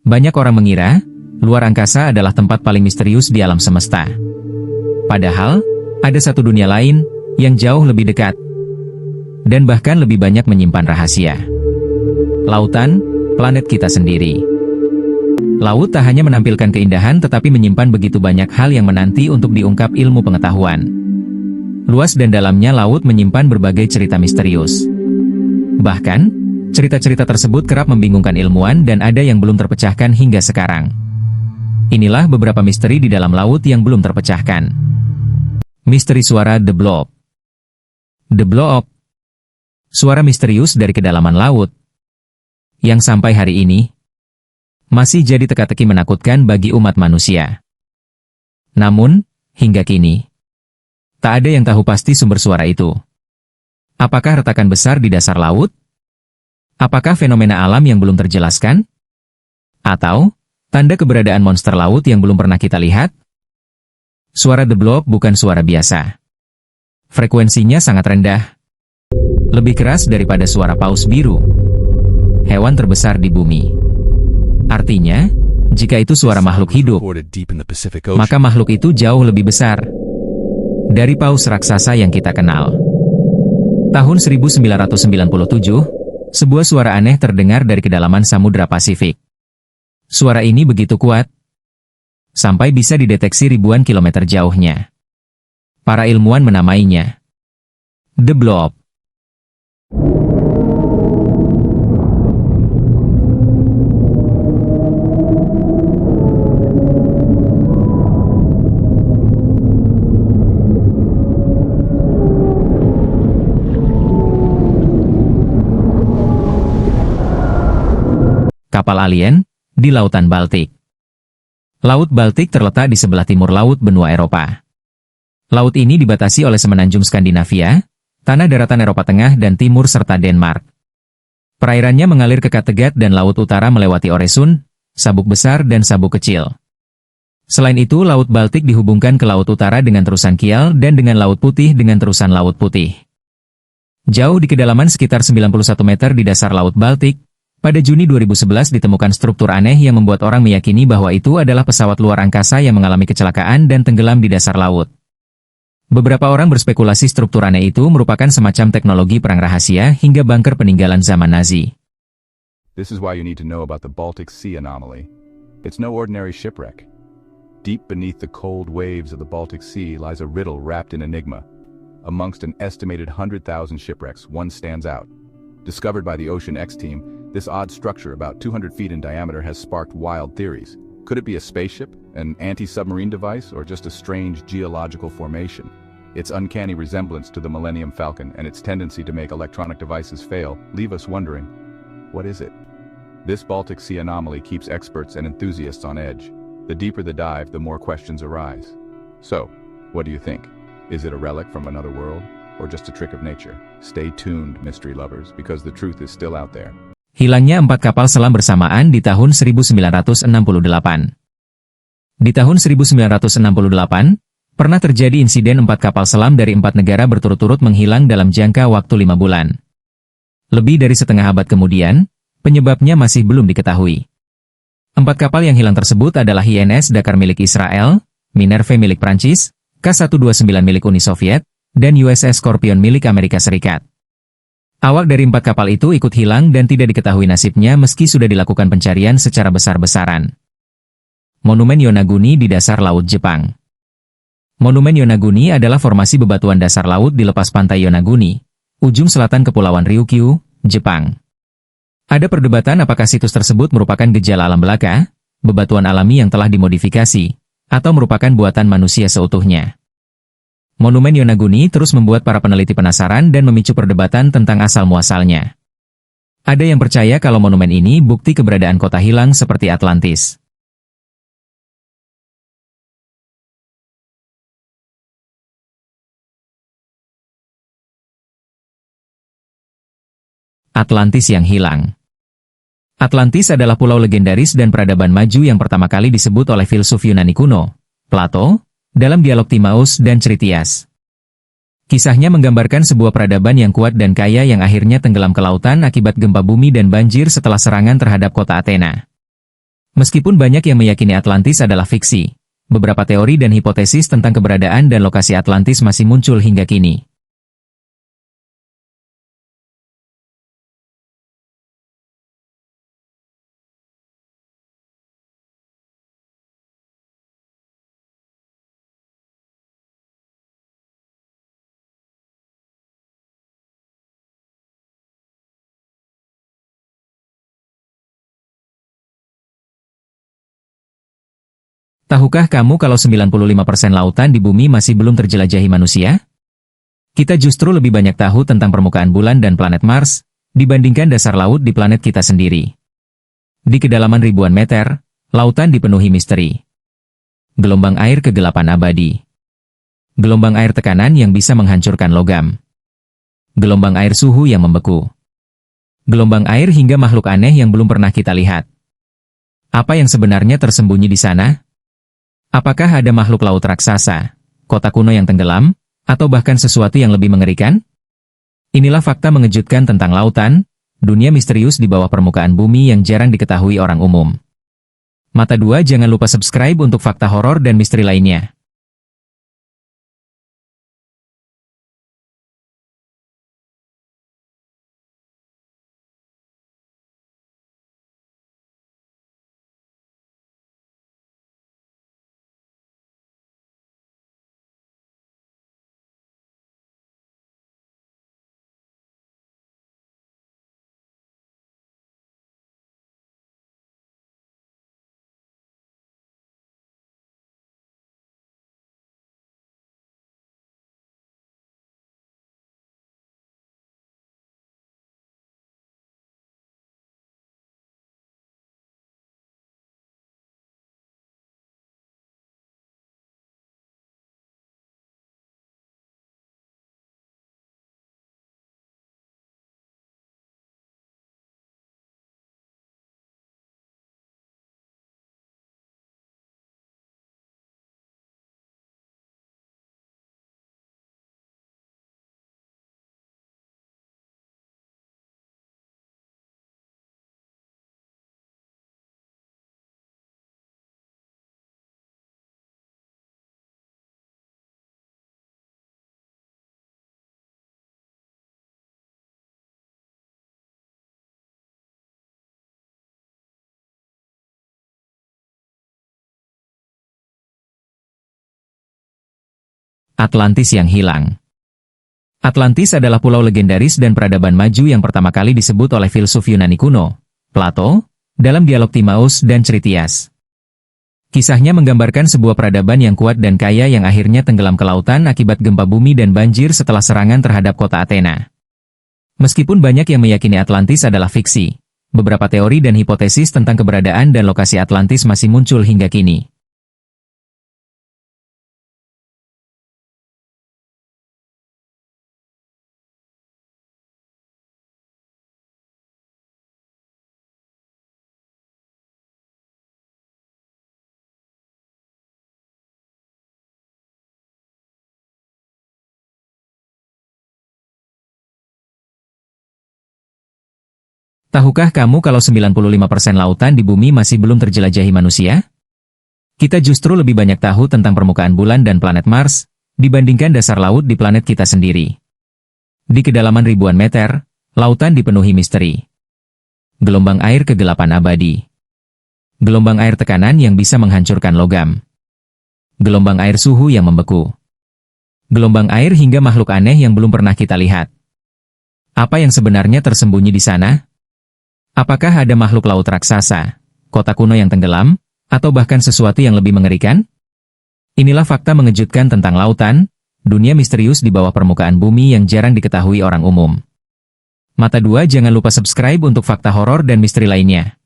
Banyak orang mengira, luar angkasa adalah tempat paling misterius di alam semesta. Padahal, ada satu dunia lain, yang jauh lebih dekat. Dan bahkan lebih banyak menyimpan rahasia. Lautan, planet kita sendiri. Laut tak hanya menampilkan keindahan tetapi menyimpan begitu banyak hal yang menanti untuk diungkap ilmu pengetahuan. Luas dan dalamnya laut menyimpan berbagai cerita misterius. Bahkan, cerita-cerita tersebut kerap membingungkan ilmuwan dan ada yang belum terpecahkan hingga sekarang. Inilah beberapa misteri di dalam laut yang belum terpecahkan. Misteri suara The Blob. The Blob. Suara misterius dari kedalaman laut. Yang sampai hari ini, masih jadi teka-teki menakutkan bagi umat manusia. Namun, hingga kini, tak ada yang tahu pasti sumber suara itu. Apakah retakan besar di dasar laut? Apakah fenomena alam yang belum terjelaskan? Atau, tanda keberadaan monster laut yang belum pernah kita lihat? Suara The Blob bukan suara biasa. Frekuensinya sangat rendah. Lebih keras daripada suara paus biru, hewan terbesar di bumi. Artinya, jika itu suara makhluk hidup, maka makhluk itu jauh lebih besar dari paus raksasa yang kita kenal. Tahun 1997, sebuah suara aneh terdengar dari kedalaman Samudra Pasifik. Suara ini begitu kuat, sampai bisa dideteksi ribuan kilometer jauhnya. Para ilmuwan menamainya The Blob. Kapal alien di Lautan Baltik. Laut Baltik terletak di sebelah timur laut benua Eropa. Laut ini dibatasi oleh semenanjung Skandinavia, tanah daratan Eropa Tengah dan Timur serta Denmark. Perairannya mengalir ke Kattegat dan Laut Utara melewati Øresund, Sabuk Besar dan Sabuk Kecil. Selain itu, Laut Baltik dihubungkan ke Laut Utara dengan terusan Kiel dan dengan Laut Putih dengan terusan Laut Putih. Jauh di kedalaman sekitar 91 meter di dasar Laut Baltik, pada Juni 2011 ditemukan struktur aneh yang membuat orang meyakini bahwa itu adalah pesawat luar angkasa yang mengalami kecelakaan dan tenggelam di dasar laut. Beberapa orang berspekulasi struktur aneh itu merupakan semacam teknologi perang rahasia hingga bunker peninggalan zaman Nazi. This is why you need to know about the Baltic Sea anomaly. It's no ordinary shipwreck. Deep beneath the cold waves of the Baltic Sea lies a riddle wrapped in enigma. Amongst an estimated 100,000 shipwrecks, one stands out. Discovered by the Ocean X team, this odd structure about 200 feet in diameter has sparked wild theories. Could it be a spaceship, an anti-submarine device, or just a strange geological formation? Its uncanny resemblance to the Millennium Falcon and its tendency to make electronic devices fail leave us wondering, what is it? This Baltic Sea anomaly keeps experts and enthusiasts on edge. The deeper the dive, the more questions arise. So, what do you think? Is it a relic from another world, or just a trick of nature? Stay tuned, mystery lovers, because the truth is still out there. Hilangnya 4 kapal selam bersamaan di tahun 1968. Di tahun 1968, pernah terjadi insiden 4 kapal selam dari 4 negara berturut-turut menghilang dalam jangka waktu 5 bulan. Lebih dari setengah abad kemudian, penyebabnya masih belum diketahui. 4 kapal yang hilang tersebut adalah INS Dakar milik Israel, Minerve milik Prancis, K-129 milik Uni Soviet, dan USS Scorpion milik Amerika Serikat. Awak dari 4 kapal itu ikut hilang dan tidak diketahui nasibnya meski sudah dilakukan pencarian secara besar-besaran. Monumen Yonaguni di dasar Laut Jepang. Monumen Yonaguni adalah formasi bebatuan dasar laut di lepas pantai Yonaguni, ujung selatan Kepulauan Ryukyu, Jepang. Ada perdebatan apakah situs tersebut merupakan gejala alam belaka, bebatuan alami yang telah dimodifikasi, atau merupakan buatan manusia seutuhnya. Monumen Yonaguni terus membuat para peneliti penasaran dan memicu perdebatan tentang asal-muasalnya. Ada yang percaya kalau monumen ini bukti keberadaan kota hilang seperti Atlantis. Atlantis yang hilang. Atlantis adalah pulau legendaris dan peradaban maju yang pertama kali disebut oleh filsuf Yunani kuno, Plato, dalam dialog Timaeus dan Critias. Kisahnya menggambarkan sebuah peradaban yang kuat dan kaya yang akhirnya tenggelam ke lautan akibat gempa bumi dan banjir setelah serangan terhadap kota Athena. Meskipun banyak yang meyakini Atlantis adalah fiksi, beberapa teori dan hipotesis tentang keberadaan dan lokasi Atlantis masih muncul hingga kini. Tahukah kamu kalau 95% lautan di bumi masih belum terjelajahi manusia? Kita justru lebih banyak tahu tentang permukaan bulan dan planet Mars, dibandingkan dasar laut di planet kita sendiri. Di kedalaman ribuan meter, lautan dipenuhi misteri. Gelombang air kegelapan abadi. Gelombang air tekanan yang bisa menghancurkan logam. Gelombang air suhu yang membeku. Gelombang air hingga makhluk aneh yang belum pernah kita lihat. Apa yang sebenarnya tersembunyi di sana? Apakah ada makhluk laut raksasa, kota kuno yang tenggelam, atau bahkan sesuatu yang lebih mengerikan? Inilah fakta mengejutkan tentang lautan, dunia misterius di bawah permukaan bumi yang jarang diketahui orang umum. Mata Dua jangan lupa subscribe untuk fakta horor dan misteri lainnya. Atlantis yang hilang. Atlantis adalah pulau legendaris dan peradaban maju yang pertama kali disebut oleh filsuf Yunani kuno, Plato, dalam dialog Timaeus dan Critias. Kisahnya menggambarkan sebuah peradaban yang kuat dan kaya yang akhirnya tenggelam ke lautan akibat gempa bumi dan banjir setelah serangan terhadap kota Athena. Meskipun banyak yang meyakini Atlantis adalah fiksi, beberapa teori dan hipotesis tentang keberadaan dan lokasi Atlantis masih muncul hingga kini. Tahukah kamu kalau 95% lautan di bumi masih belum terjelajahi manusia? Kita justru lebih banyak tahu tentang permukaan bulan dan planet Mars, dibandingkan dasar laut di planet kita sendiri. Di kedalaman ribuan meter, lautan dipenuhi misteri. Gelombang air kegelapan abadi. Gelombang air tekanan yang bisa menghancurkan logam. Gelombang air suhu yang membeku. Gelombang air hingga makhluk aneh yang belum pernah kita lihat. Apa yang sebenarnya tersembunyi di sana? Apakah ada makhluk laut raksasa, kota kuno yang tenggelam, atau bahkan sesuatu yang lebih mengerikan? Inilah fakta mengejutkan tentang lautan, dunia misterius di bawah permukaan bumi yang jarang diketahui orang umum. Mata Dua jangan lupa subscribe untuk fakta horor dan misteri lainnya.